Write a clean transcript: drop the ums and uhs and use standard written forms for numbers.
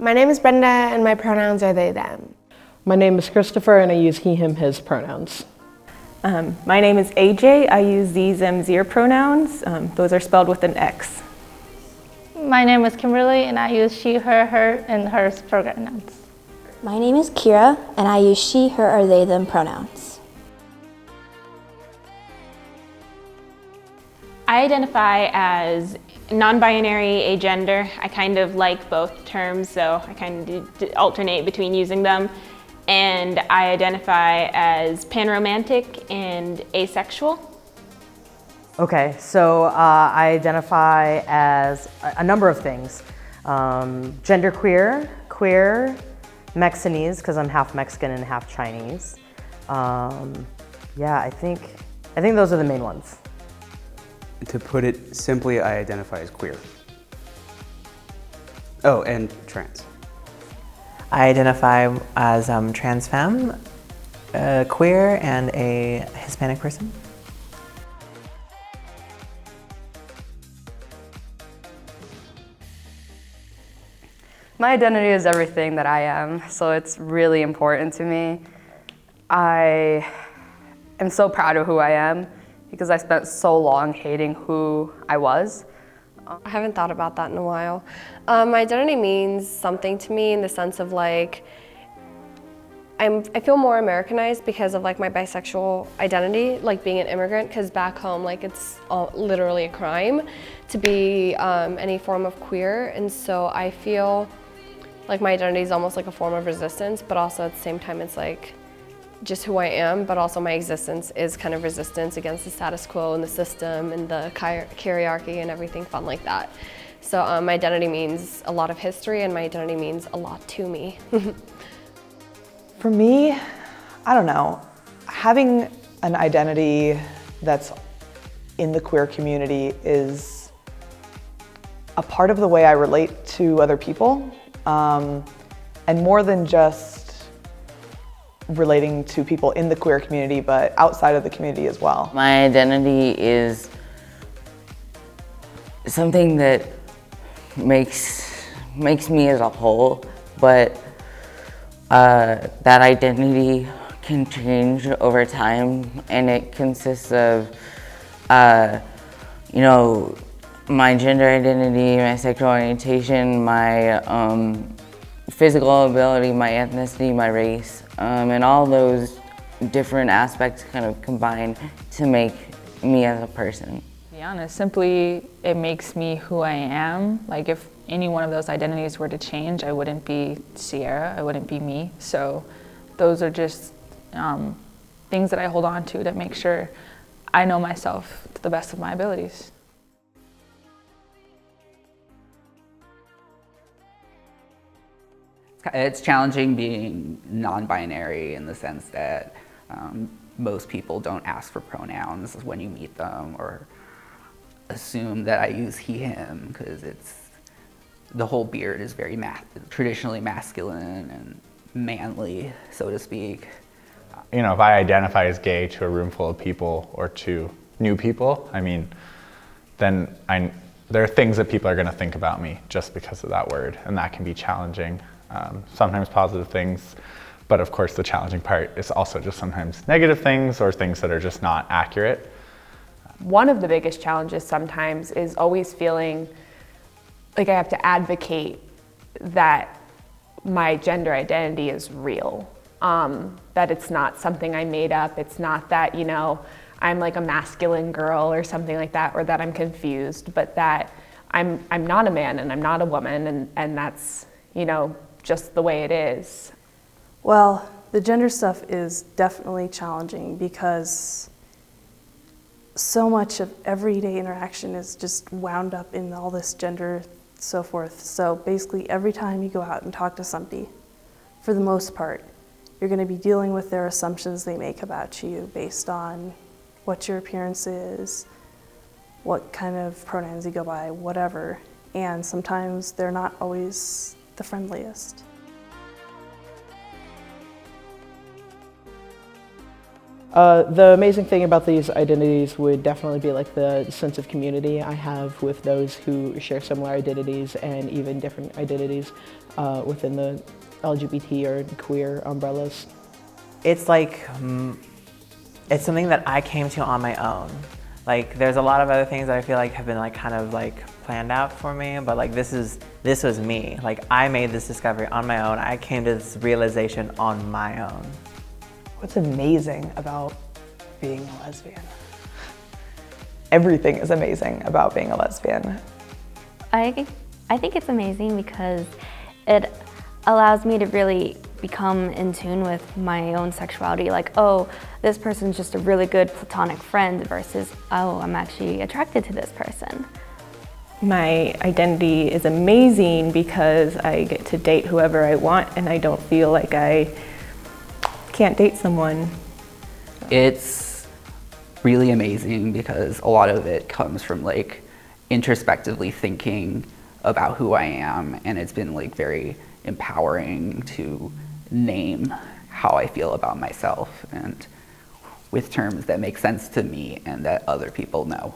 My name is Brenda and my pronouns are they, them. My name is Christopher and I use he, him, his pronouns. My name is AJ. I use these, them, zir pronouns. Those are spelled with an X. My name is Kimberly and I use she, her, and hers pronouns. My name is Kira and I use she, her, or they, them pronouns. I identify as non-binary, agender. I kind of like both terms, so I kind of alternate between using them. And I identify as panromantic and asexual. Okay, so I identify as a number of things. Genderqueer, queer, Mexinese, because I'm half Mexican and half Chinese. Yeah, I think those are the main ones. To put it simply, I identify as queer. Oh, and trans. I identify as trans femme, queer, and a Hispanic person. My identity is everything that I am, so it's really important to me. I am so proud of who I am because I spent so long hating who I was. I haven't thought about that in a while. My identity means something to me in the sense of like, I feel more Americanized because of like my bisexual identity, like being an immigrant, because back home like it's literally a crime to be any form of queer, and so I feel like my identity is almost like a form of resistance, but also at the same time it's like just who I am, but also my existence is kind of resistance against the status quo and the system and the hierarchy and everything fun like that. So my identity means a lot of history and my identity means a lot to me. For me, I don't know, having an identity that's in the queer community is a part of the way I relate to other people, and more than just relating to people in the queer community, but outside of the community as well. My identity is something that makes me as a whole, but that identity can change over time, and it consists of, you know, my gender identity, my sexual orientation, my physical ability, my ethnicity, my race, and all those different aspects kind of combine to make me as a person. To be honest, simply it makes me who I am. Like if any one of those identities were to change, I wouldn't be Sierra, I wouldn't be me. So those are just things that I hold on to make sure I know myself to the best of my abilities. It's challenging being non-binary in the sense that most people don't ask for pronouns when you meet them or assume that I use he, him, because the whole beard is very traditionally masculine and manly, so to speak. You know, if I identify as gay to a room full of people or to new people, I mean, then there are things that people are going to think about me just because of that word, and that can be challenging. Sometimes positive things, but of course the challenging part is also just sometimes negative things or things that are just not accurate. One of the biggest challenges sometimes is always feeling like I have to advocate that my gender identity is real, that it's not something I made up, it's not that, you know, I'm like a masculine girl or something like that, or that I'm confused, but that I'm not a man and I'm not a woman, and that's, you know, just the way it is. Well, the gender stuff is definitely challenging because so much of everyday interaction is just wound up in all this gender, so forth. So basically every time you go out and talk to somebody, for the most part, you're going to be dealing with their assumptions they make about you based on what your appearance is, what kind of pronouns you go by, whatever. And sometimes they're not always the friendliest. The amazing thing about these identities would definitely be like the sense of community I have with those who share similar identities and even different identities within the LGBT or queer umbrellas. It's like, it's something that I came to on my own. Like, there's a lot of other things that I feel like have been like kind of like planned out for me, but like this was me. Like, I made this discovery on my own. I came to this realization on my own. What's amazing about being a lesbian? Everything is amazing about being a lesbian. I think it's amazing because it allows me to really become in tune with my own sexuality. Like, oh, this person's just a really good platonic friend versus, oh, I'm actually attracted to this person. My identity is amazing because I get to date whoever I want and I don't feel like I can't date someone. It's really amazing because a lot of it comes from like introspectively thinking about who I am, and it's been like very empowering to name how I feel about myself and with terms that make sense to me and that other people know.